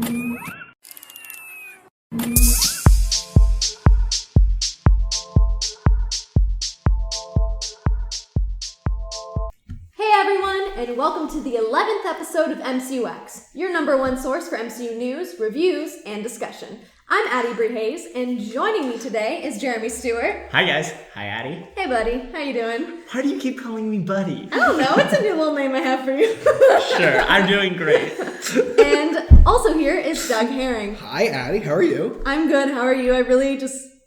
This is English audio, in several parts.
And welcome to the 11th episode of MCUEx, your number one source for MCU news, reviews, and discussion. I'm Addie Hays, and joining me today is Jeremy Stewart. Hi guys. Hi Addie. Hey buddy, how you doing? Why do you keep calling me buddy? I don't know, it's a new little name I have for you. Sure, I'm doing great. And also here is Doug Herring. Hi Addie, how are you? I'm good, how are you?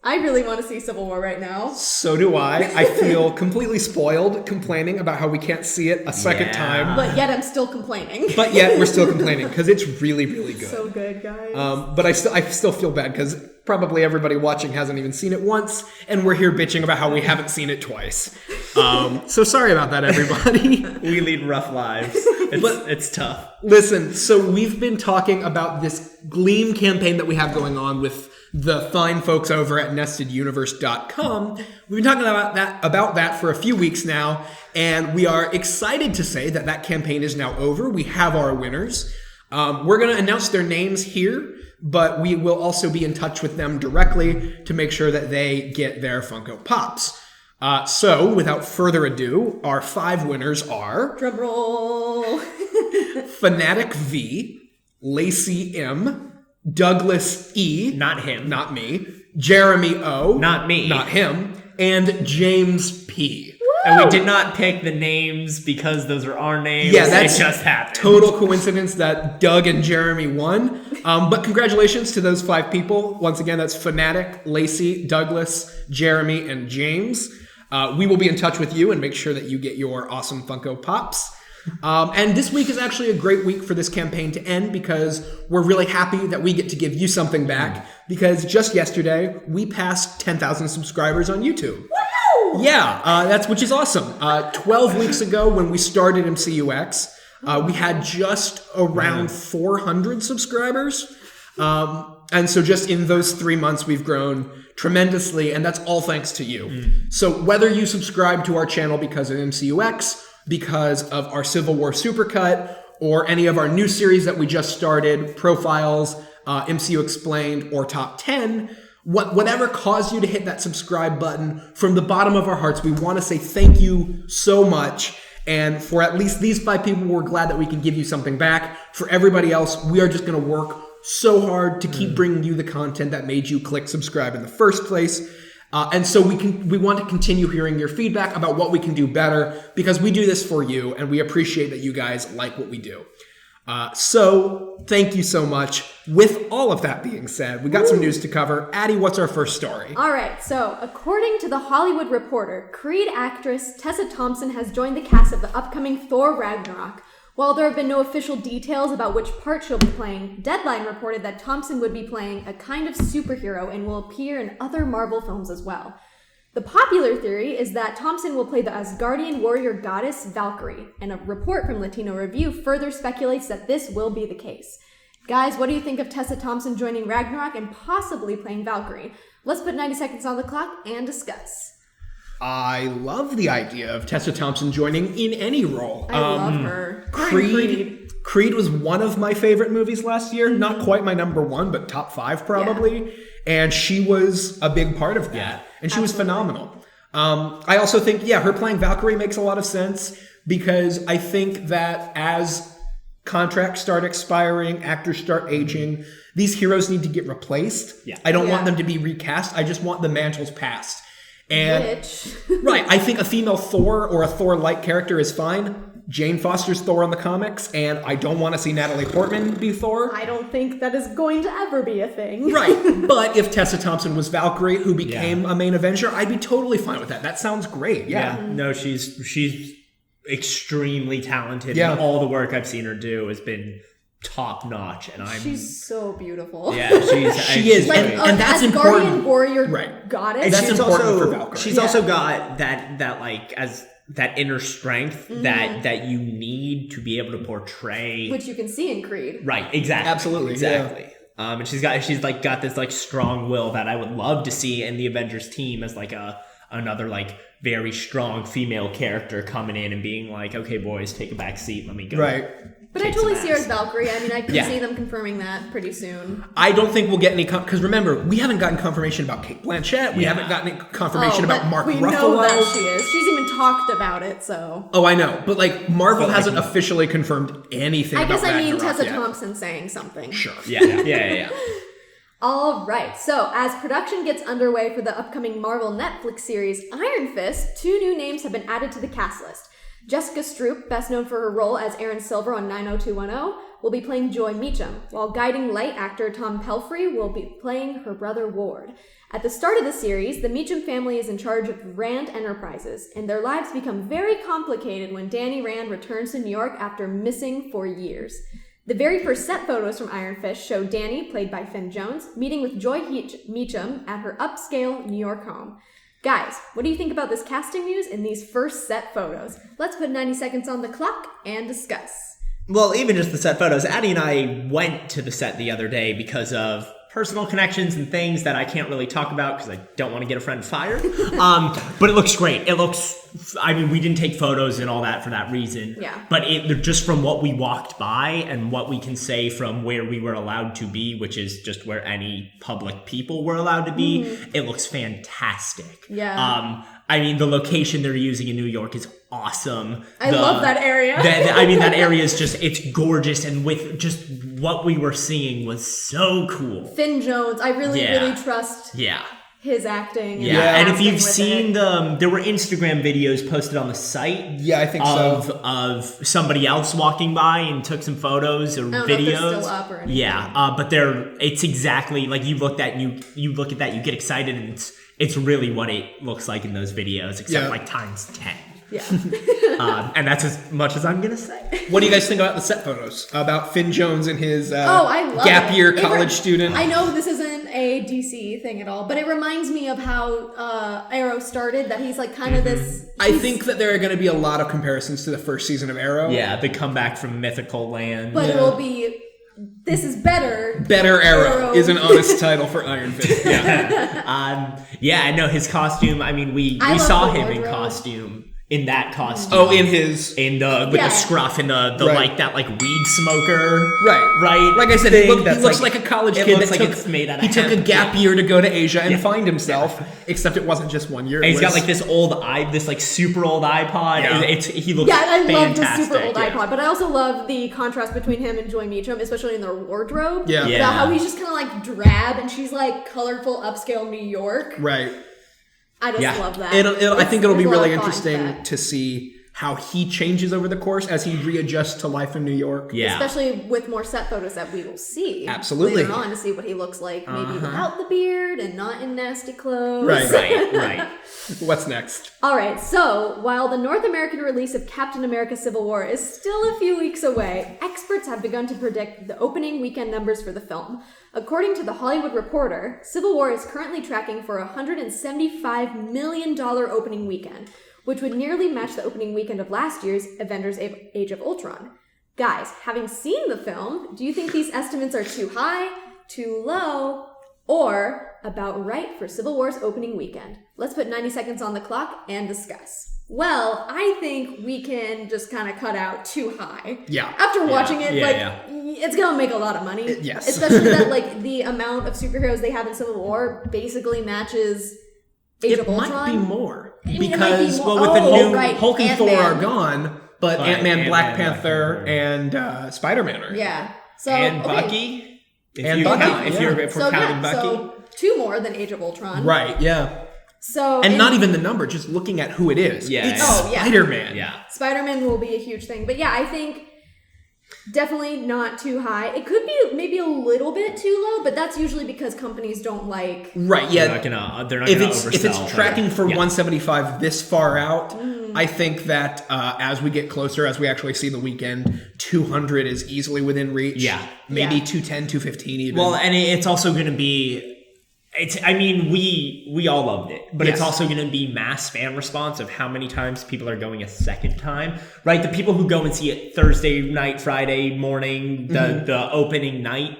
I really want to see Civil War right now. So do I. I feel completely spoiled complaining about how we can't see it a second time. But yet I'm still complaining. But yet we're still complaining because it's really, really good. So good, guys. But I still feel bad because probably everybody watching hasn't even seen it once, and we're here bitching about how we haven't seen it twice. So sorry about that, everybody. We lead rough lives. It's tough. Listen, so we've been talking about this Gleam campaign that we have going on with the fine folks over at nesteduniverse.com. We've been talking about that for a few weeks now, and we are excited to say that campaign is now over. We have our winners. We're going to announce their names here, but we will also be in touch with them directly to make sure that they get their Funko Pops. So, without further ado, our 5 winners are... Drumroll! Fanatic V, Lacey M, Douglas E. Not him. Not me. Jeremy O. Not me. Not him. And James P. Woo! And we did not pick the names because those are our names. Yeah, that's it just happened. Total coincidence that Doug and Jeremy won. But congratulations to those 5 people. Once again, that's Fanatic, Lacey, Douglas, Jeremy, and James. We will be in touch with you and make sure that you get your awesome Funko Pops. And this week is actually a great week for this campaign to end because we're really happy that we get to give you something back because just yesterday we passed 10,000 subscribers on YouTube. Woo! Yeah, which is awesome. 12 weeks ago when we started MCUEx, we had just around 400 subscribers. And so just in those 3 months, we've grown tremendously, and that's all thanks to you. So whether you subscribe to our channel because of MCUEx, because of our Civil War Supercut, or any of our new series that we just started, Profiles, MCU Explained, or Top 10, whatever caused you to hit that subscribe button, from the bottom of our hearts, we want to say thank you so much. And for at least these 5 people, we're glad that we can give you something back. For everybody else, we are just going to work so hard to keep bringing you the content that made you click subscribe in the first place. And so we want to continue hearing your feedback about what we can do better because we do this for you and we appreciate that you guys like what we do. So thank you so much. With all of that being said, we got some news to cover. Addie, what's our first story? All right, so according to The Hollywood Reporter, Creed actress Tessa Thompson has joined the cast of the upcoming Thor Ragnarok. While there have been no official details about which part she'll be playing, Deadline reported that Thompson would be playing a kind of superhero and will appear in other Marvel films as well. The popular theory is that Thompson will play the Asgardian warrior goddess Valkyrie, and a report from Latino Review further speculates that this will be the case. Guys, what do you think of Tessa Thompson joining Ragnarok and possibly playing Valkyrie? Let's put 90 seconds on the clock and discuss. I love the idea of Tessa Thompson joining in any role. I love her. Creed was one of my favorite movies last year. Not quite my number 1, but top 5 probably. Yeah. And she was a big part of that. Yeah, and she was phenomenal. I also think, her playing Valkyrie makes a lot of sense because I think that as contracts start expiring, actors start aging, these heroes need to get replaced. Yeah. I don't want them to be recast. I just want the mantles passed. And Which? Right, I think a female Thor or a Thor-like character is fine. Jane Foster's Thor on the comics, and I don't want to see Natalie Portman be Thor. I don't think that is going to ever be a thing. Right, but if Tessa Thompson was Valkyrie, who became a main Avenger, I'd be totally fine with that. That sounds great. Yeah. No, she's extremely talented. Yeah. And all the work I've seen her do has been top notch, and she's so beautiful. Yeah, she is, like and that's Asgardian important. Warrior Right. goddess. And that's important for Valkyrie. She's also got that like as that inner strength that you need to be able to portray, which you can see in Creed. Right. Exactly. Absolutely. Exactly. Yeah. And she's got this like strong will that I would love to see in the Avengers team as like another like very strong female character coming in and being like, okay, boys, take a back seat. Let me go. Right. But I totally see her as Valkyrie. I mean, I can see them confirming that pretty soon. I don't think we'll get any because remember, we haven't gotten confirmation about Cate Blanchett. We haven't gotten confirmation about Mark Ruffalo. We know that she is. She's even talked about it, so. Oh, I know. But like Marvel hasn't officially confirmed anything about Ragnarok. I guess I mean Tessa Thompson saying something. Sure. Yeah. All right, so as production gets underway for the upcoming Marvel Netflix series Iron Fist, 2 new names have been added to the cast list. Jessica Stroup, best known for her role as Erin Silver on 90210, will be playing Joy Meacham, while guiding light actor Tom Pelphrey will be playing her brother Ward. At the start of the series, the Meacham family is in charge of Rand Enterprises, and their lives become very complicated when Danny Rand returns to New York after missing for years. The very first set photos from Iron Fist show Danny, played by Finn Jones, meeting with Joy Meacham at her upscale New York home. Guys, what do you think about this casting news and these first set photos? Let's put 90 seconds on the clock and discuss. Well, even just the set photos. Addie and I went to the set the other day because of personal connections and things that I can't really talk about because I don't want to get a friend fired. But it looks great. We didn't take photos and all that for that reason. Yeah. But just from what we walked by and what we can say from where we were allowed to be, which is just where any public people were allowed to be, it looks fantastic. Yeah. The location they're using in New York is awesome. I love that area. That area is it's gorgeous, and with just what we were seeing was so cool. Finn Jones, I really trust his acting. And if you've seen there were Instagram videos posted on the site. Yeah, I think of somebody else walking by and took some photos or videos. If they're still up or anything. Yeah, but it's exactly like you look at that, you look at that, you get excited, and it's really what it looks like in those videos, except like times 10. Yeah. And that's as much as I'm going to say. What do you guys think about the set photos? About Finn Jones and his I love gap year college student? I know this isn't a DC thing at all, but it reminds me of how Arrow started, that he's like kind of this... I think that there are going to be a lot of comparisons to the first season of Arrow. Yeah, the comeback from mythical land. But it'll be... This is better. Better Arrow is an honest title for Iron Fist. I know his costume. We saw him in costume. In that costume. Oh, with the scruff and the weed smoker. Right. Like I said, he looks like a college kid that took a gap year to go to Asia and find himself. Except it wasn't just 1 year. And he's got this super old iPod. Yeah. He looks I fantastic. love the super old iPod, but I also love the contrast between him and Joy Meacham, especially in their wardrobe. Yeah. About how he's just kind of drab and she's colorful upscale New York. Right. I just love that. I think it'll be really interesting to see how he changes over the course as he readjusts to life in New York. Yeah. Especially with more set photos that we will see. Absolutely. Later on to see what he looks like, maybe without the beard and not in nasty clothes. Right. What's next? All right, so while the North American release of Captain America Civil War is still a few weeks away, experts have begun to predict the opening weekend numbers for the film. According to The Hollywood Reporter, Civil War is currently tracking for a $175 million opening weekend, which would nearly match the opening weekend of last year's Avengers Age of Ultron. Guys, having seen the film, do you think these estimates are too high, too low, or about right for Civil War's opening weekend? Let's put 90 seconds on the clock and discuss. Well, I think we can just kind of cut out too high. Yeah. After watching it, it's going to make a lot of money. Yes. Especially that, the amount of superheroes they have in Civil War basically matches Age of Ultron. It might be more. Because, with the new Hulk and Thor are gone, but Ant-Man, Black Panther, and Spider-Man are. Yeah. And Bucky. Bucky. If we're counting Bucky. So 2 more than Age of Ultron. Right, yeah. So and not even the number, just looking at who it is. Yeah. It's Spider-Man. Yeah. Spider-Man will be a huge thing. But I think definitely not too high. It could be maybe a little bit too low, but that's usually because companies don't like... Right, yeah. They're not gonna oversell. If it's tracking for 175 this far out, I think that as we get closer, as we actually see the weekend, 200 is easily within reach. Yeah. Maybe 210, 215 even. Well, and it's also going to be... we all loved it, but it's also going to be mass fan response of how many times people are going a second time, right? The people who go and see it Thursday night, Friday morning, the opening night,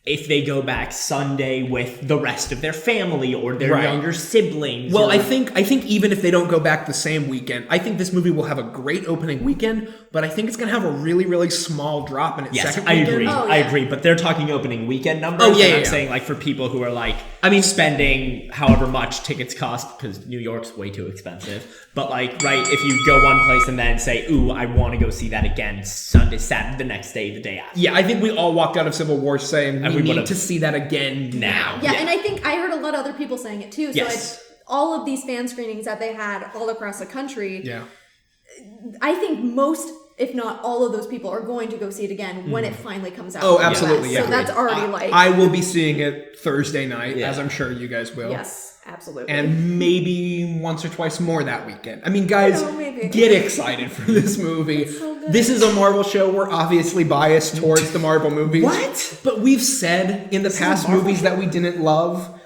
if they go back Sunday with the rest of their family or their younger siblings. Well, I think even if they don't go back the same weekend, I think this movie will have a great opening weekend, but I think it's going to have a really, really small drop in its second weekend. I agree. I agree, but they're talking opening weekend numbers. I'm saying like for people who are like, spending however much tickets cost, because New York's way too expensive. But like, if you go one place and then say, ooh, I want to go see that again Sunday, Saturday, the next day, the day after. Yeah, I think we all walked out of Civil War saying we need to see that again now. Yeah, and I think I heard a lot of other people saying it too. So all of these fan screenings that they had all across the country, I think most, if not all of those people are going to go see it again when it finally comes out. Oh, absolutely. So that's already I will be seeing it Thursday night, as I'm sure you guys will. Yes, absolutely. And maybe once or twice more that weekend. I mean, guys, get excited for this movie. This is a Marvel show. We're obviously biased towards the Marvel movies. What? But we've said in the past movies that we didn't love.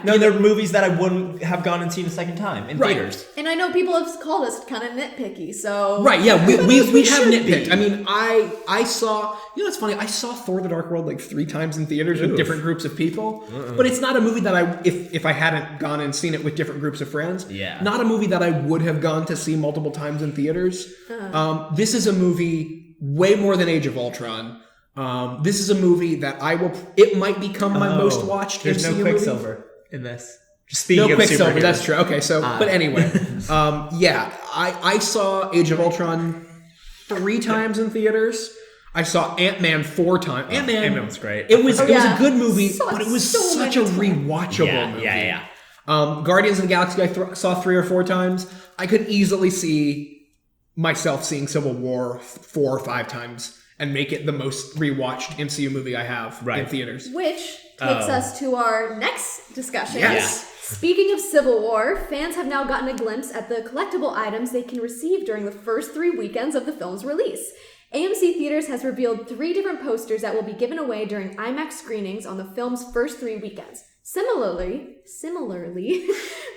No, there are movies that I wouldn't have gone and seen a second time in theaters. And I know people have called us kind of nitpicky, so... we have nitpicked. I mean, I saw... You know, it's funny. I saw Thor the Dark World like 3 times in theaters with different groups of people. But it's not a movie that if I hadn't gone and seen it with different groups of friends, not a movie that I would have gone to see multiple times in theaters. This is a movie way more than Age of Ultron. This is a movie that it might become my most watched There's MCU no Quicksilver movie. In this. Just speaking of Quicksilver, superheroes. that's true. Okay, so, but anyway. I saw Age of Ultron 3 times in theaters. I saw Ant-Man 4 times. Ant-Man was great. It was a good movie, but it was such a rewatchable movie. Yeah. Guardians of the Galaxy I saw 3 or 4 times. I could easily see myself seeing Civil War 4 or 5 times and make it the most rewatched MCU movie I have in theaters. Which takes us to our next discussion. Yes. Speaking of Civil War, fans have now gotten a glimpse at the collectible items they can receive during the first 3 weekends of the film's release. AMC Theaters has revealed 3 different posters that will be given away during IMAX screenings on the film's first 3 weekends. Similarly,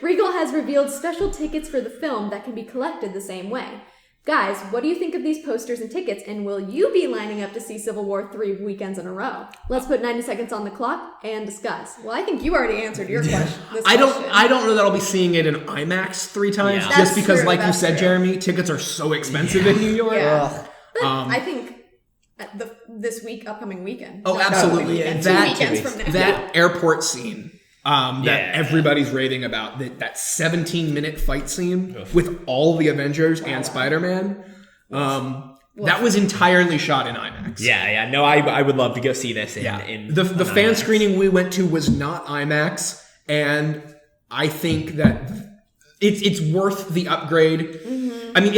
Regal has revealed special tickets for the film that can be collected the same way. Guys, what do you think of these posters and tickets, and will you be lining up to see Civil War 3 weekends in a row? Let's put 90 seconds on the clock and discuss. Well, I think you already answered your question. I don't know that I'll be seeing it in IMAX 3 times, just because, like you said, Jeremy, tickets are so expensive in New York. Yeah. But I think this upcoming weekend. Oh, absolutely. Weekend, 2 weekends from now. That airport scene that everybody's raving about, that 17-minute fight scene with all the Avengers and Spider-Man, that was entirely shot in IMAX. Yeah. No, I would love to go see this in the fan screening we went to was not IMAX, and I think that it's worth the upgrade. Mm-hmm. I mean,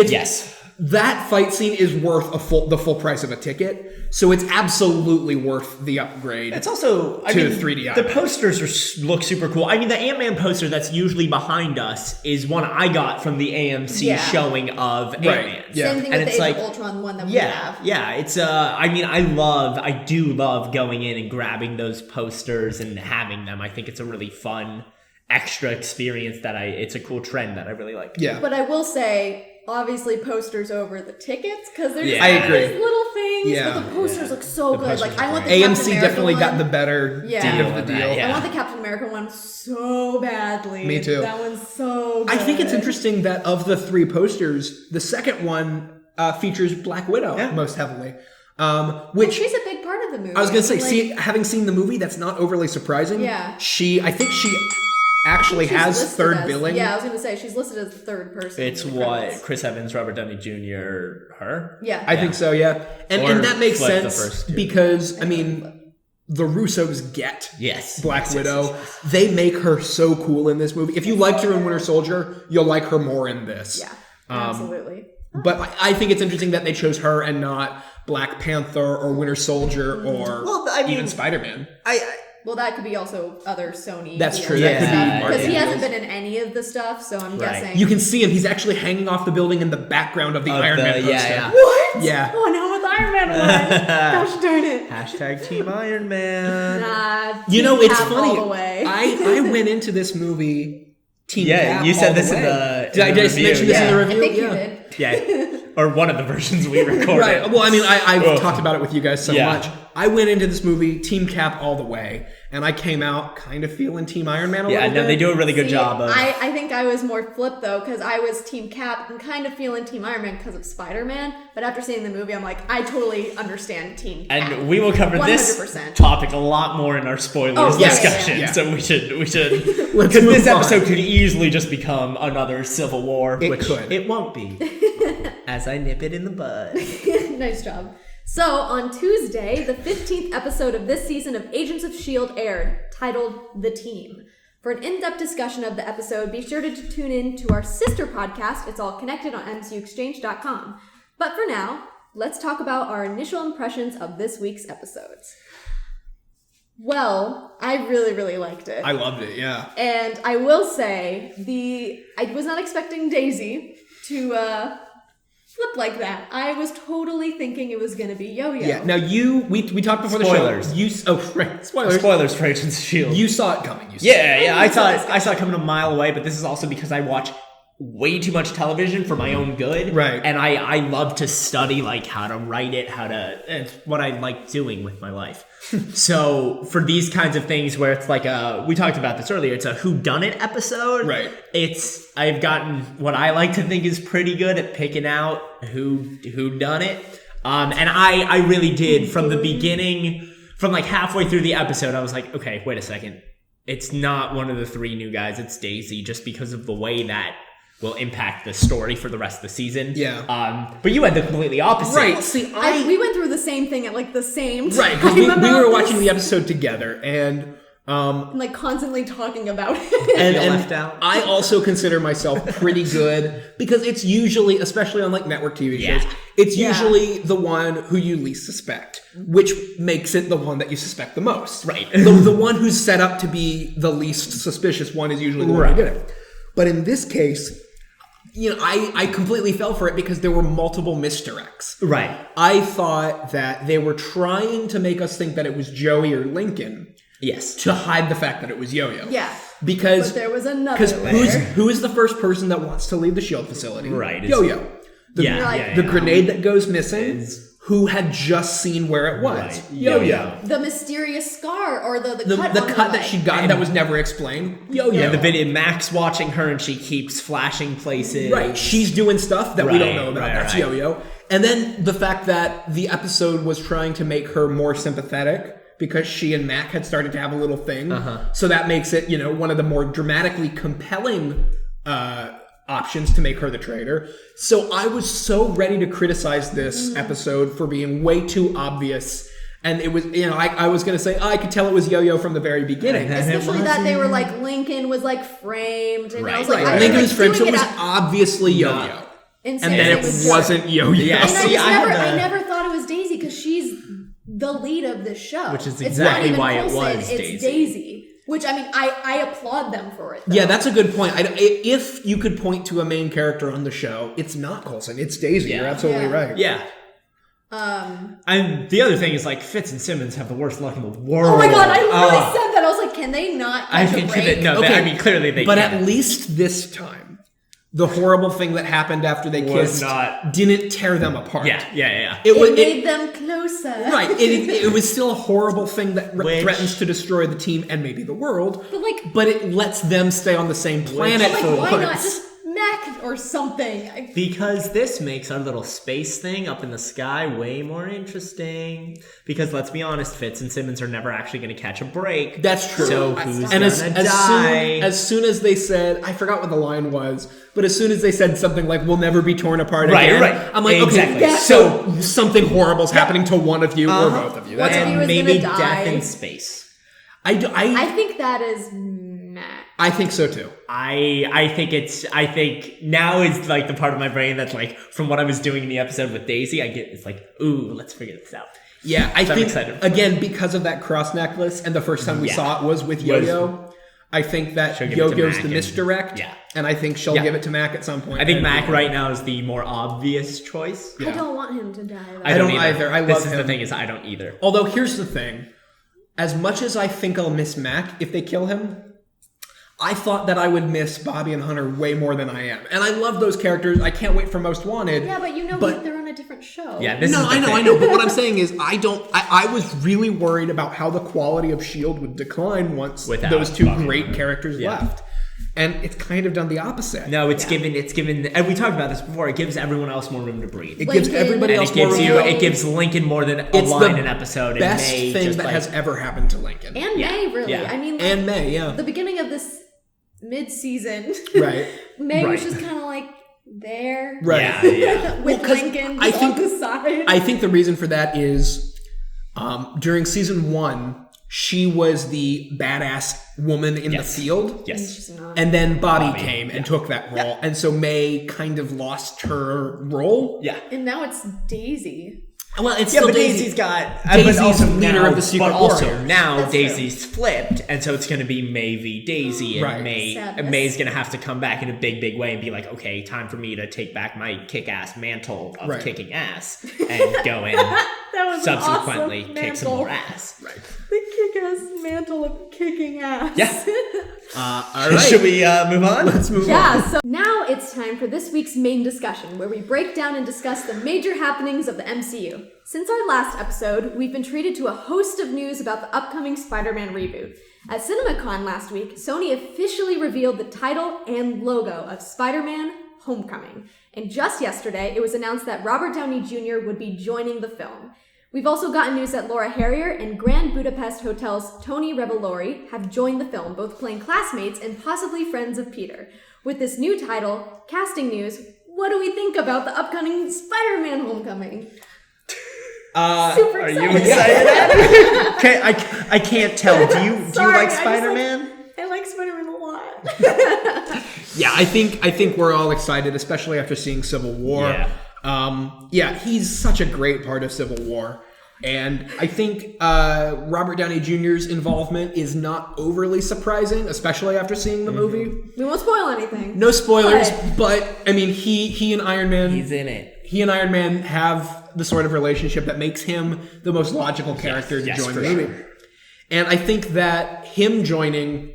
that fight scene is worth the full price of a ticket, so it's absolutely worth the upgrade. It's also to 3D IMAX. The posters look super cool. I mean, the Ant-Man poster that's usually behind us is one I got from the AMC showing of Ant-Man. Same thing with the Age of Ultron one that we have. Yeah, it's I mean, I do love going in and grabbing those posters and having them. I think it's a really fun extra experience it's a cool trend that I really like. Yeah. But I will say, obviously posters over the tickets, because they're just these little things, but the posters look so good. Like, I want the AMC Captain America definitely one. got the better deal of the deal. I want the Captain America one so badly. Me too. That one's so good. I think it's interesting that of the 3 posters, the second one features Black Widow most heavily. Which she's a big part of the movie. I was going to say, having seen the movie, that's not overly surprising. Yeah. I think she actually has third billing. Yeah, I was going to say, she's listed as the third person. It's what, Chris Evans, Robert Downey Jr., her? Yeah. I think so, yeah. And that makes sense because, I mean, the Russos get Black Widow. Yes. They make her so cool in this movie. If you liked her in Winter Soldier, you'll like her more in this. Yeah, absolutely. But I think it's interesting that they chose her and not Black Panther or Winter Soldier or even Spider-Man. Well, that could be also other Sony. That's true. That could be because he hasn't been in any of the stuff, so I'm guessing. You can see him. He's actually hanging off the building in the background of the Iron Man poster. What? Yeah. Oh, now with Iron Man one. Gosh darn it. Hashtag Team Iron Man. Nah, you know, it's funny. All the way. I went into this movie Team Cap you said this all the in way. the Did I just mention this in the review? I think you did. Yeah. or one of the versions we recorded. Right. Well, I mean, I've talked about it with you guys so Yeah. much. I went into this movie Team Cap all the way, and I came out kind of feeling Team Iron Man a little bit. Yeah, no, they do a really good See, job of... I think I was more flip though, because I was Team Cap and kind of feeling Team Iron Man because of Spider-Man. But after seeing the movie, I'm like, I totally understand Team Cap. And we will cover 100%. this topic a lot more in our spoilers discussion. yeah. So we should Let's because move this on. episode could easily just become another Civil War, It which could. it won't be. As I nip it in the bud. Nice job. So, on Tuesday, the 15th episode of this season of Agents of S.H.I.E.L.D. aired, titled The Team. For an in-depth discussion of the episode, be sure to tune in to our sister podcast, It's All Connected, on MCUExchange.com. But for now, let's talk about our initial impressions of this week's episodes. Well, I really, really liked it. I loved it, yeah. And I will say, I was not expecting Daisy to flip like that. I was totally thinking it was going to be Yo-Yo. Yeah. Now we talked before Spoilers. the show. Spoilers. Spoilers for Agents of S.H.I.E.L.D. You saw it coming. I saw it coming a mile away, but this is also because I watch way too much television for my own good. Right. And I love to study like how to write it, it's what I like doing with my life. So for these kinds of things where it's like we talked about this earlier, it's a whodunit episode. Right. I've gotten what I like to think is pretty good at picking out who done it. And I really did from the beginning, from like halfway through the episode, I was like, okay, wait a second. It's not one of the three new guys, it's Daisy, just because of the way that will impact the story for the rest of the season. Yeah. But you had the completely opposite. Right. See, we went through the same thing at like the same time. Right, because we were about watching this. the episode together, and And like constantly talking about it. and left out. I also consider myself pretty good because it's usually, especially on like network TV shows, it's usually the one who you least suspect, which makes it the one that you suspect the most. Right. The one who's set up to be the least suspicious one is usually the one who did it. But in this case, I completely fell for it because there were multiple misdirects. Right. I thought that they were trying to make us think that it was Joey or Lincoln. Yes. To hide the fact that it was Yo-Yo. Yeah. Because But there was another who is the first person that wants to leave the S.H.I.E.L.D. facility? Right. Yo-Yo. The grenade that goes missing. Who had just seen where it was? Right. Yo-Yo. The mysterious scar or the cut The on her cut that leg. she got that was never explained. Yo-Yo. Yeah, the video, Max watching her and she keeps flashing places. Right. She's doing stuff that we don't know about. Right, That's right. Yo-Yo. And then the fact that the episode was trying to make her more sympathetic because she and Mac had started to have a little thing. So that makes it, one of the more dramatically compelling options to make her the traitor. So I was so ready to criticize this episode for being way too obvious. And it was, I was going to say, I could tell it was Yo-Yo from the very beginning. Especially that they were like, Lincoln was like framed. And I was like, Right. Lincoln was framed, so it was obviously Yo-Yo. And then it wasn't Yo-Yo. Yeah, And I I never thought it was Daisy because she's the lead of this show. Which is It's exactly not even why it Coulson, was it's Daisy. Which, I mean, I applaud them for it. Though. Yeah, that's a good point. If you could point to a main character on the show, it's not Coulson, it's Daisy. Yeah. You're absolutely right. Yeah. And the other thing is, like, Fitz and Simmons have the worst luck in the world. Oh my god, I literally said that. I was like, can they not I catch a think break? that, clearly they But can. at least this time, the horrible thing that happened after they kissed didn't tear them apart. Yeah. It made them closer. Right. It was still a horrible thing that threatens to destroy the team and maybe the world. But it lets them stay on the same planet But for like, why once. not just Mac or something? Because this makes our little space thing up in the sky way more interesting. Because let's be honest, Fitz and Simmons are never actually going to catch a break. That's true. So who's and gonna die? as soon as they said, I forgot what the line was, but as soon as they said something like, we'll never be torn apart again, Right. I'm like, Exactly. okay, so something horrible's happening to one of you or both of you. One of you And is maybe gonna death die. in space. I think that is Mac. I think so too. I think now is like the part of my brain that's like, from what I was doing in the episode with Daisy, it's like, ooh, let's figure this out. Yeah, I So I'm think, excited. again, because of that cross necklace, and the first time we saw it was with Yo-Yo, I think that She'll give it to Yo-Yo's Mac the and- misdirect, and I think she'll give it to Mac at some point. I think And- Mac right now is the more obvious choice. I don't want him to die. Though. I don't either. I This love is him. the thing is I don't either. Although, here's the thing. As much as I think I'll miss Mac if they kill him, I thought that I would miss Bobby and Hunter way more than I am. And I love those characters. I can't wait for Most Wanted. Yeah, but they're on a different show. Yeah, I know. But what I'm saying is I was really worried about how the quality of S.H.I.E.L.D. would decline once those two great characters left. And it's kind of done the opposite. No, it's given, and we talked about this before, it gives everyone else more room to breathe. It gives everybody else more room to breathe. It gives Lincoln more than a line an episode. Best thing that has ever happened to Lincoln. And May, really. Yeah. I mean, and May, yeah. The beginning of this mid-season, right? May was just kind of like there, right? Yeah. With Lincoln on the side. I think the reason for that is during season 1, she was the badass woman in the field. Yes. And then Bobby came and took that role. And so May kind of lost her role. Yeah. And now it's Daisy. Well, it's still Daisy's got... Daisy's also leader of the Secret Warriors. But also now Daisy's flipped, and so it's going to be May v. Daisy, and May's going to have to come back in a big, big way and be like, okay, time for me to take back my kick-ass mantle of kicking ass and go in subsequently kick some more ass. Right. The kick-ass mantle of kicking ass. Yeah. All right. Should we move on? Let's move on. Yeah, so now it's time for this week's main discussion, where we break down and discuss the major happenings of the MCU. Since our last episode, we've been treated to a host of news about the upcoming Spider-Man reboot. At CinemaCon last week, Sony officially revealed the title and logo of Spider-Man Homecoming. And just yesterday, it was announced that Robert Downey Jr. would be joining the film. We've also gotten news that Laura Harrier and Grand Budapest Hotel's Tony Revolori have joined the film, both playing classmates and possibly friends of Peter. With this new title, casting news, what do we think about the upcoming Spider-Man Homecoming? Super excited. Are you excited? Okay, I can't tell. Do you like Spider-Man? I like Spider-Man a lot. Yeah, I think we're all excited, especially after seeing Civil War. Yeah. He's such a great part of Civil War. And I think Robert Downey Jr.'s involvement is not overly surprising, especially after seeing the movie. We won't spoil anything. No spoilers, but I mean, he and Iron Man... He's in it. He and Iron Man have the sort of relationship that makes him the most logical character to join the movie. Sure. And I think that him joining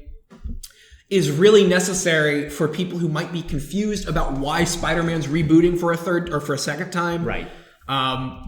is really necessary for people who might be confused about why Spider-Man's rebooting for a third or for a second time. Right.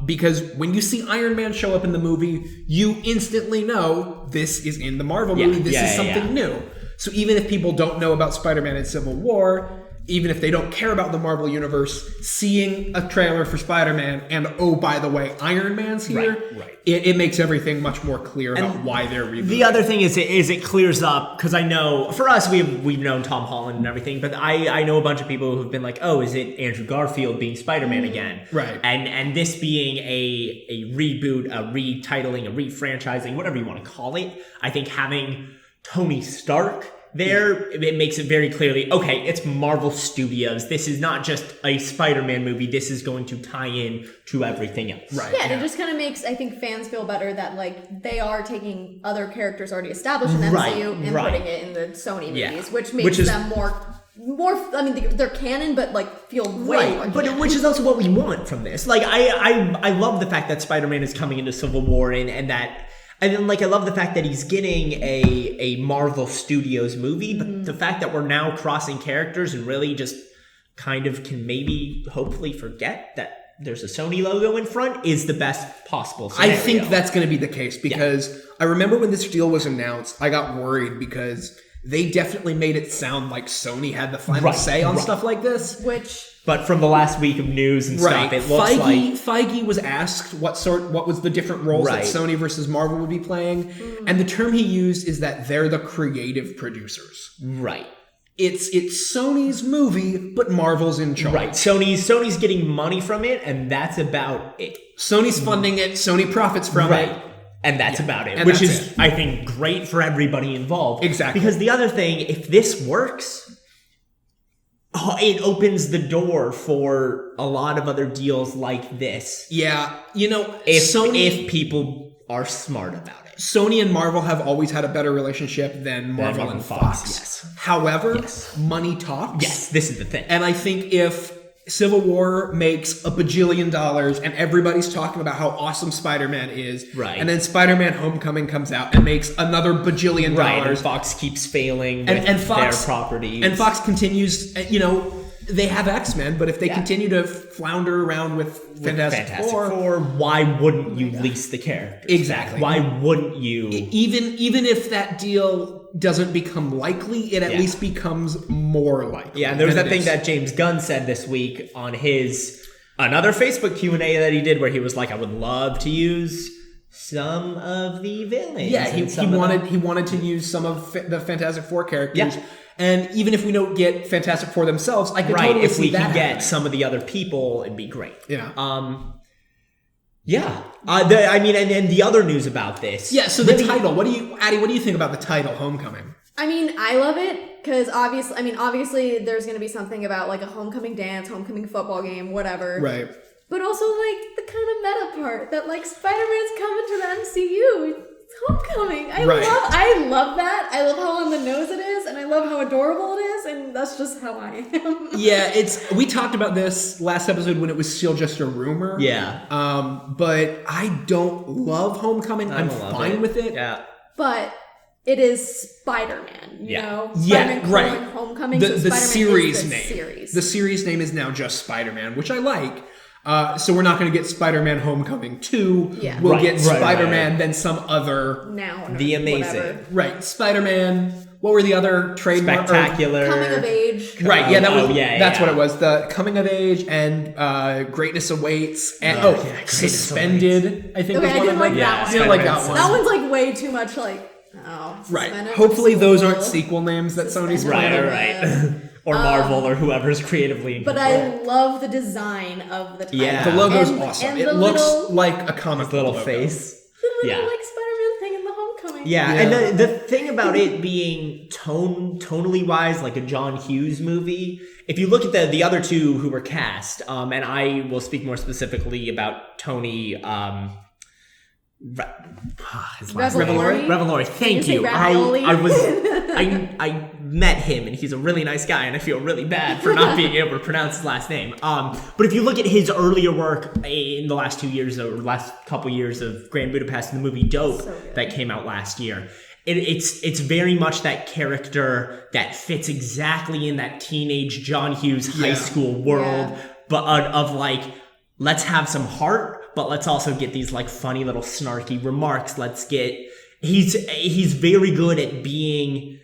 Because when you see Iron Man show up in the movie, you instantly know this is in the Marvel movie. This is something new. So even if people don't know about Spider-Man in Civil War, even if they don't care about the Marvel Universe, seeing a trailer for Spider-Man and, oh, by the way, Iron Man's here, it makes everything much more clear about why they're rebooting. The other thing is it clears up, because I know, for us, we've known Tom Holland and everything, but I know a bunch of people who've been like, oh, is it Andrew Garfield being Spider-Man again? Right. And this being a reboot, a retitling, a refranchising, whatever you want to call it, I think having Tony Stark there, it makes it very clearly, okay, it's Marvel Studios. This is not just a Spider-Man movie. This is going to tie in to everything else. Right. Yeah, and it just kind of makes, I think, fans feel better that, like, they are taking other characters already established in the MCU and putting it in the Sony movies, which makes them more, I mean, they're canon, but, like, feel way more canon. Which is also what we want from this. Like, I love the fact that Spider-Man is coming into Civil War and that... And then, like, I love the fact that he's getting a Marvel Studios movie, but the fact that we're now crossing characters and really just kind of can maybe hopefully forget that there's a Sony logo in front is the best possible scenario. I think that's going to be the case because I remember when this deal was announced, I got worried because they definitely made it sound like Sony had the final say on stuff like this. But from the last week of news and stuff, it looks Feige was asked what was the different roles that Sony versus Marvel would be playing, and the term he used is that they're the creative producers. Right. It's Sony's movie, but Marvel's in charge. Right. Sony's getting money from it, and that's about it. Sony's funding it. Sony profits from it. And that's about it. And which is, I think, great for everybody involved. Exactly. Because the other thing, if this works... it opens the door for a lot of other deals like this. Yeah, if people are smart about it. Sony and Marvel have always had a better relationship than Marvel and Fox. Yes. However, money talks. Yes, this is the thing. And I think if Civil War makes $1 bajillion and everybody's talking about how awesome Spider-Man is. Right. And then Spider-Man Homecoming comes out and makes another $1 bajillion. Right, and Fox keeps failing with their properties. And Fox continues, they have X-Men, but if they continue to flounder around with Fantastic Four, why wouldn't you lease the characters? Exactly. Why wouldn't you? Even if that deal doesn't become likely, it at least becomes more likely. Yeah, and there was that thing that James Gunn said this week on another Facebook Q&A that he did where he was like, I would love to use some of the villains. Yeah, he wanted to use some of the Fantastic Four characters. Yeah. And even if we don't get Fantastic Four themselves, I could totally if see we that can get happening. some of the other people, it'd be great. Yeah. And the other news about this. Yeah, so the title. Addie, what do you think about the title, Homecoming? I mean, I love it because obviously there's going to be something about like a homecoming dance, homecoming football game, whatever. Right. But also like the kind of meta part that like Spider-Man's coming to the MCU. It's homecoming. I love that. I love how on the nose it is, and I love how adorable it is, and that's just how I am. Yeah, we talked about this last episode when it was still just a rumor. Yeah. But I don't love Homecoming. I'm fine with it. Yeah. But it is Spider-Man, you know? Yeah, Spider-Man right. Homecoming, The so Spider-Man series is the name. series. The series name is now just Spider-Man, which I like. So we're not going to get Spider-Man Homecoming 2. Yeah. We'll get Spider-Man, then some other... Now. The Amazing. Whatever. Right. Spider-man... What were the other trademark? Spectacular. Coming of age. Right, yeah, that's what it was. The Coming of Age and Greatness Awaits and Suspended, I think was Okay, I one didn't of them. like that one. I didn't like that one. That one's like way too much like, Right. Suspended Hopefully from those school. aren't sequel names that Sony's Right. planning. Or Marvel or whoever's creatively in But control. I love the design of the title. Yeah. The logo's And- awesome. and It the looks little, like a comic little logo. face. the little Yeah. like Spider-Man thing in the Homecoming. Yeah, and the thing about it being tonally wise, like a John Hughes movie, if you look at the other two who were cast, and I will speak more specifically about Tony, his last name. Revolori. Thank you. I met him, and he's a really nice guy, and I feel really bad for not being able to pronounce his last name. But if you look at his earlier work in the last 2 years or last couple years of Grand Budapest and the movie Dope that came out last year, it's very much that character that fits exactly in that teenage John Hughes high school world, but of like, let's have some heart, but let's also get these like funny little snarky remarks. He's very good at being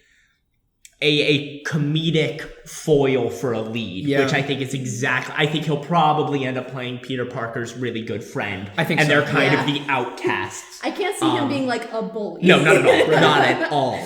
a comedic foil for a lead, which I think is I think he'll probably end up playing Peter Parker's really good friend. I think and so. they're kind of the outcasts. I can't see him being like a bully. No, not at all. Not at all.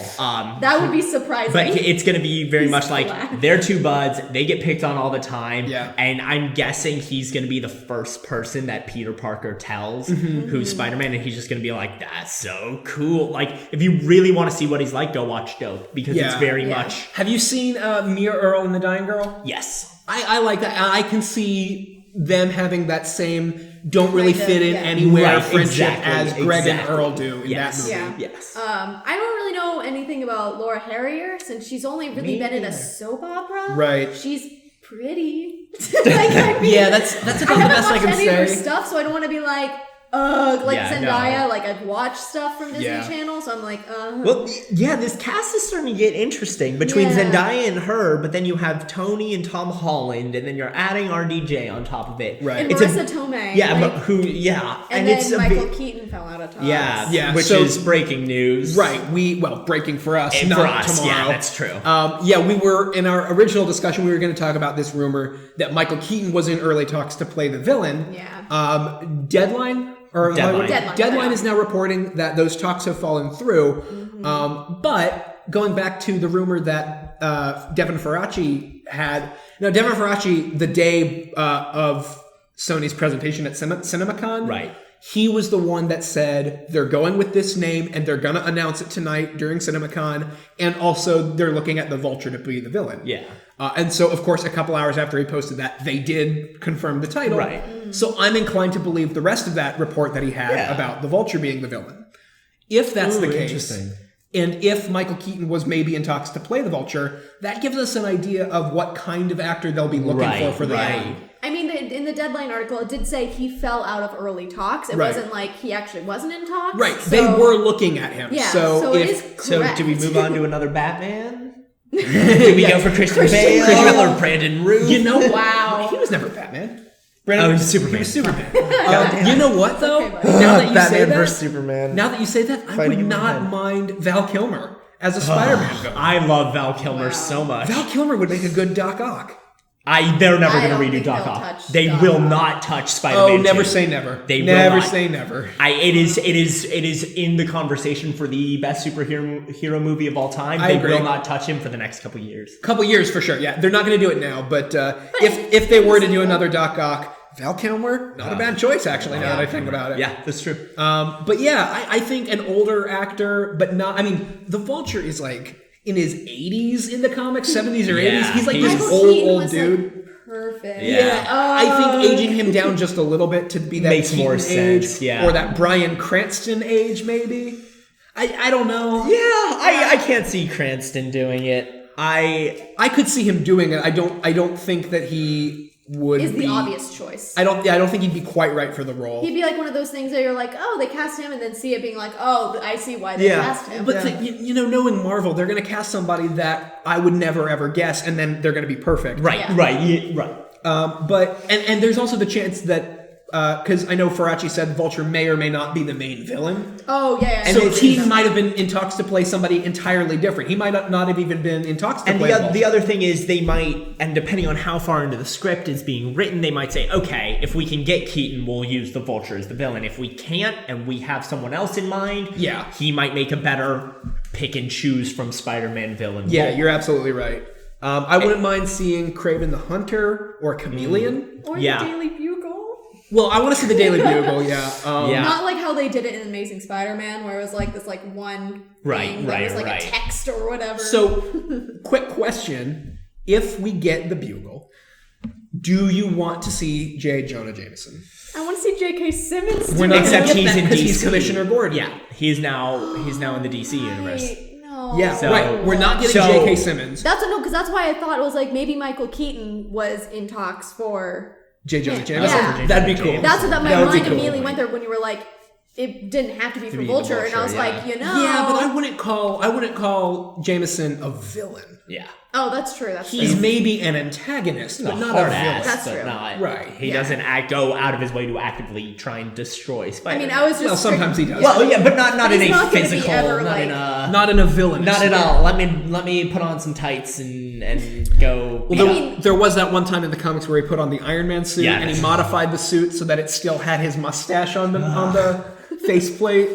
That would be surprising. But it's going to be very much like black. they're two buds. They get picked on all the time. Yeah. And I'm guessing he's going to be the first person that Peter Parker tells who's Spider-Man. And he's just going to be like, that's so cool. Like, if you really want to see what he's like, go watch Dope. Because it's very much... Have you seen Mia Earl and the Dying Girl? Yes. I like that. I can see them having that same don't really fit in anywhere Right, friendship exactly, as Greg and exactly. Earl do in that movie. Yeah. Yes. I don't really know anything about Laura Harrier since she's only really been in a soap opera. Right. She's pretty. That's about the best I can I haven't watched any of her say. stuff, so I don't want to be like, Zendaya. Like I've watched stuff from Disney Channel, so I'm like, Well, yeah, this cast is starting to get interesting between Zendaya and her, but then you have Tony and Tom Holland, and then you're adding RDJ on top of it. Right. And Marissa Tomei. Yeah, like, but and then it's Michael Keaton fell out of tops. Yeah, which so- is breaking news. Right. Breaking for us, And not for us, tomorrow. yeah, that's true. We were in our original discussion. We were going to talk about this rumor that Michael Keaton was in early talks to play the villain. Yeah. Deadline is now reporting that those talks have fallen through. But going back to the rumor that Devin Faraci had. Now, Devin Faraci, the day of Sony's presentation at CinemaCon, Right. he was the one that said they're going with this name and they're going to announce it tonight during CinemaCon. And also they're looking at the Vulture to be the villain. Yeah. And so, of course, a couple hours after he posted that, they did confirm the title. Right. So I'm inclined to believe the rest of that report that he had about the Vulture being the villain. If that's the case, interesting. and if Michael Keaton was maybe in talks to play the Vulture, that gives us an idea of what kind of actor they'll be looking for the villain. the Deadline article, it did say he fell out of early talks. It wasn't like he actually wasn't in talks. Right. So, They were looking at him. Yeah, so it is So correct. do we move on to another Batman? Do we go for Christian Bale or Brandon Root? You know, Wow. he was never Batman. Oh, he's Superman. He was Superman. You know what though? Okay, buddy. Now that you say Batman that, versus Superman. now that you say that, I Fighting would in my not head. mind Val Kilmer as a Spider-Man villain. I love Val Kilmer Wow. so much. Val Kilmer would make a good Doc Ock. They're never I going to don't redo think Doc they'll Ock. touch They Doc will Ock. not touch Spider-Man. Oh, never 2. say never. They will never not. say never. It is in the conversation for the best superhero movie of all time. I They agree. will not touch him for the next couple years. Couple years for sure. Yeah, they're not going to do it now. But if they were to do another Doc Ock, Val Kilmer, not a bad choice actually. Now that I think about it. Yeah, that's true. But yeah, I think an older actor, but not. I mean, the Vulture is like in his 80s in the comics, 70s or 80s. Yeah, He's like he's- this Michael old Keaton was, dude. Like, perfect. Yeah. I think aging him down just a little bit to be that Makes Keaton more age, sense, yeah. or that Bryan Cranston age, maybe. I don't know. Yeah, I can't see Cranston doing it. I could see him doing it. I don't think that he would Is be the obvious choice. I don't think he'd be quite right for the role. He'd be like one of those things that you're like, oh, they cast him, and then see it being like, oh, I see why they cast him. But you know, knowing Marvel, they're going to cast somebody that I would never ever guess, and then they're going to be perfect. Right, Yeah. right. But there's also the chance that because I know Faraci said Vulture may or may not be the main villain. Oh, yeah. And so Keaton might have been in talks to play somebody entirely different. He might not have even been in talks to And play the other thing is they might, and depending on how far into the script is being written, they might say, okay, if we can get Keaton, we'll use the Vulture as the villain. If we can't, and we have someone else in mind, Yeah. he might make a better pick and choose from Spider-Man villain. Yeah, role. you're absolutely right. I wouldn't mind seeing Kraven the Hunter or Chameleon. Or Yeah. the Daily Bugle. Well, I want to see the Daily Bugle, yeah. Yeah. Not like how they did it in Amazing Spider-Man, where it was like this like one thing that was like a text or whatever. So, quick question. If we get the Bugle, do you want to see J. Jonah Jameson? I want to see J.K. Simmons. We're not Except gonna get he's that in 'cause DC. he's Commissioner Gordon. Yeah, he's now in the DC universe. No. Yeah, So- right. We're not getting So- J.K. Simmons. Because that's why I thought it was like maybe Michael Keaton was in talks for. J. Jonah Yeah. Jameson? Yeah. That'd be cool. That's what my That would be mind cool. immediately went there when you were like, it didn't have to be for be the Vulture, and I was Vulture, like, yeah. you know. Yeah, but I wouldn't call Jameson a villain. Yeah. Oh, that's true. That's He's true. maybe an antagonist, but not a hard villain. ass, That's but true. not Right. He Yeah. doesn't go out of his way to actively try and destroy I Spider-Man. mean, I was just. Well, sometimes he does. Well, yeah, but not But in he's a not gonna be physical, ever, not like- in a, Not in a villain. not at all. Let me put on some tights and go. Well, I mean- there was that one time in the comics where he put on the Iron Man suit Yeah, and he that's- modified the suit so that it still had his mustache on the faceplate.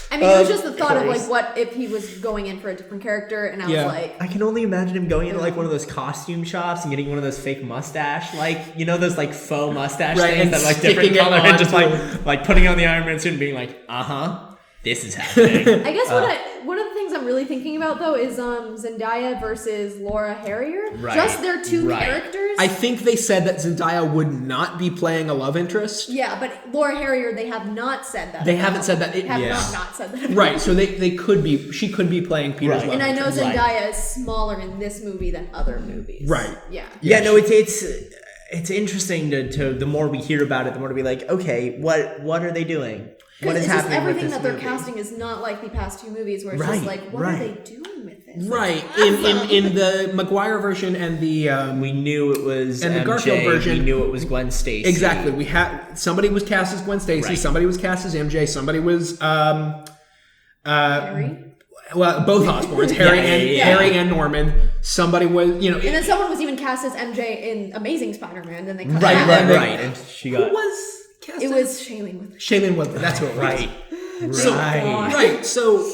I mean, it was just the thought of course. like, what if he was going in for a different character, and I Yeah. was like, I can only imagine him going into like one of those costume shops and getting one of those fake mustache, like those like faux mustache Right, things and that like different sticking it color and just onto- like putting on the Iron Man suit and being like, this is happening. I guess one of the things I'm really thinking about though is Zendaya versus Laura Harrier. Right. Just their two Right. characters. I think they said that Zendaya would not be playing a love interest. Yeah, but Laura Harrier, they have not said that. They about. haven't said that. Have Yeah. not said that. about. Right, so they could be. She could be playing Peter's Right. love And I know interest. Zendaya is smaller in this movie than other movies. Right. Yeah. Yeah, no, it's interesting to the more we hear about it, the more to be like, okay, what are they doing? What Because is it's just happening with everything this that they're movie? casting is not like the past two movies where it's Right, just like, what right. are they doing with this? Right. That's In the Maguire version and the We knew it was And the MJ, Garfield version- We knew it was Gwen Stacy. exactly. We had somebody was cast as Gwen Stacy. Right. Somebody was cast as MJ. Somebody was Harry? well, both Osborns, Harry Yeah. Harry and Norman. Somebody was And then someone was even cast as MJ in Amazing Spider-Man. Then they cut Right, that. right, They- right. And she who got was cast. It as- was Shailene Woodley. Shailene Woodley. That's who it was. right. So, Right. right. So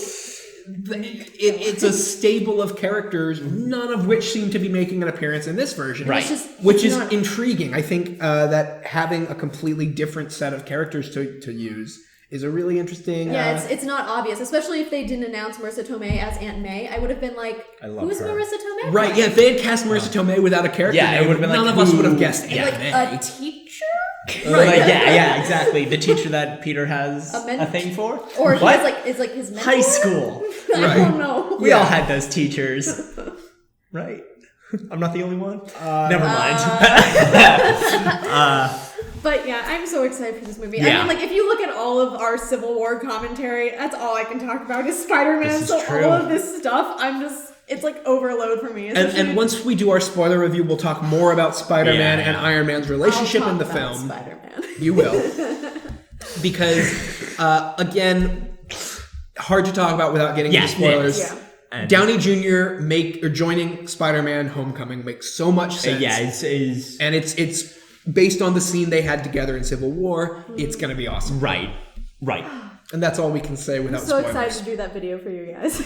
it's a stable of characters, none of which seem to be making an appearance in this version. Right. Which It's is not- intriguing. I think that having a completely different set of characters to use is a really interesting. Yeah, it's not obvious, especially if they didn't announce Marissa Tomei as Aunt May. I would have been like, I love who's her. Marissa Tomei? right. Yeah. If they had cast Marissa Tomei without a character, Yeah, it name, would've been like, none of us would have who- guessed yeah. Aunt Like May. a teacher? Like, yeah, exactly. The teacher that Peter has A a thing for? Or he what? is like his mentor? High school. I Right. don't know. We all had those teachers. Right? I'm not the only one? Never mind. But yeah, I'm so excited for this movie. Yeah. I mean, like, if you look at all of our Civil War commentary, that's all I can talk about is Spider-Man. This is So true. all of this stuff, it's like overload for me. And once we do our spoiler review, we'll talk more about Spider-Man Yeah. and Iron Man's relationship in the film. Spider-Man. You will. Because, again, hard to talk about without getting into spoilers. Yeah. And Downey Jr. joining Spider-Man Homecoming makes so much sense. yeah, it's And it's based on the scene they had together in Civil War. It's going to be awesome. right. And that's all we can say without I'm so spoilers. excited to do that video for you guys.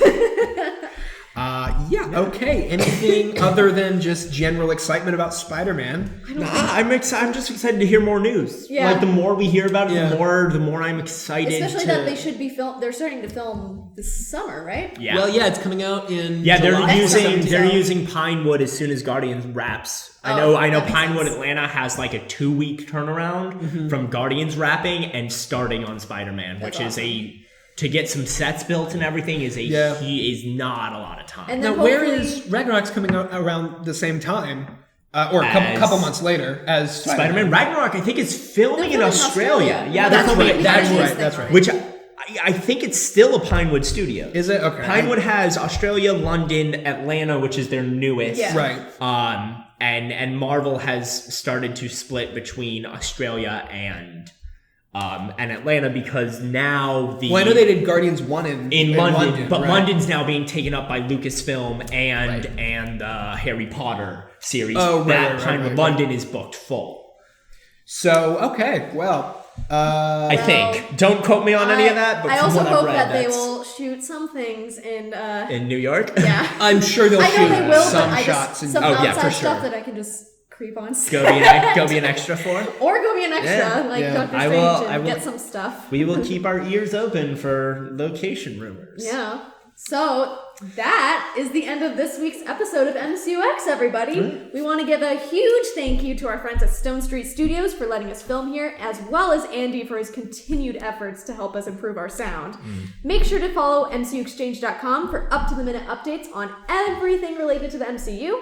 Okay. Anything other than just general excitement about Spider-Man? I'm just excited to hear more news. Yeah. Like the more we hear about it, Yeah. the more I'm excited. Especially to... that they should be they're starting to film this summer, right? Yeah. Well, yeah, it's coming out in Yeah, July. they're using Pinewood as soon as Guardians wraps. I know that makes Pinewood sense. Atlanta has like a 2-week turnaround from Guardians wrapping and starting on Spider-Man, which That's is to get some sets built and everything is not a lot of time. And Now, then where hopefully- is Ragnarok's coming out around the same time? Or a As couple months later as Spider-Man Ragnarok, I think, is filming in filming in Australia. Australia. Yeah, That's filming- right. That's right. Which I think it's still a Pinewood studio. Is it? Okay. Pinewood has Australia, London, Atlanta, which is their newest. Yeah. Right. And Marvel has started to split between Australia and Atlanta because now Well, I know they did Guardians 1 in London, but right? London's now being taken up by Lucasfilm and Harry Potter series. Oh, right, Pinewood right. London is booked full. So, okay, well... I think. Don't quote me on any of that, but I from also what I've hope read, that they that's- will shoot some things in New York. yeah. I'm sure they'll I know they shoot will, some but shots. some Oh, yeah, outside for stuff sure. that I can just creep on. Go be an extra for. Or go be an extra, Yeah, like yeah. Doctor I Strange, will- and get some stuff. We will keep our ears open for location rumors. Yeah. So that is the end of this week's episode of MCUEx, everybody. We want to give a huge thank you to our friends at Stone Street Studios for letting us film here, as well as Andy for his continued efforts to help us improve our sound. Make sure to follow MCUExchange.com for up-to-the-minute updates on everything related to the MCU.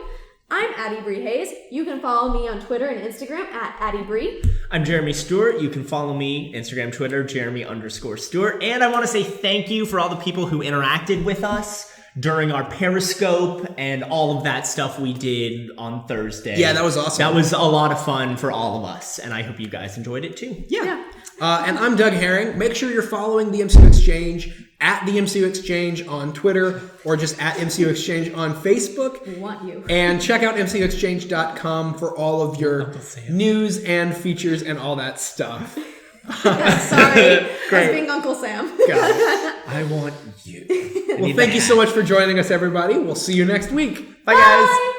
I'm Addie Bree Hays. You can follow me on Twitter and Instagram at Addie Bree. I'm Jeremy Stewart. You can follow me, Instagram, Twitter, Jeremy_Stewart. And I want to say thank you for all the people who interacted with us during our Periscope and all of that stuff we did on Thursday. Yeah, that was awesome. That was a lot of fun for all of us, and I hope you guys enjoyed it too. Yeah. And I'm Doug Herring. Make sure you're following the MCU Exchange at the MCU Exchange on Twitter or just at MCU Exchange on Facebook. We want you. And check out MCUExchange.com for all of your news and features and all that stuff. Sorry. As being Uncle Sam. I want you. Well, thank you so much for joining us, everybody. We'll see you next week. Bye, guys.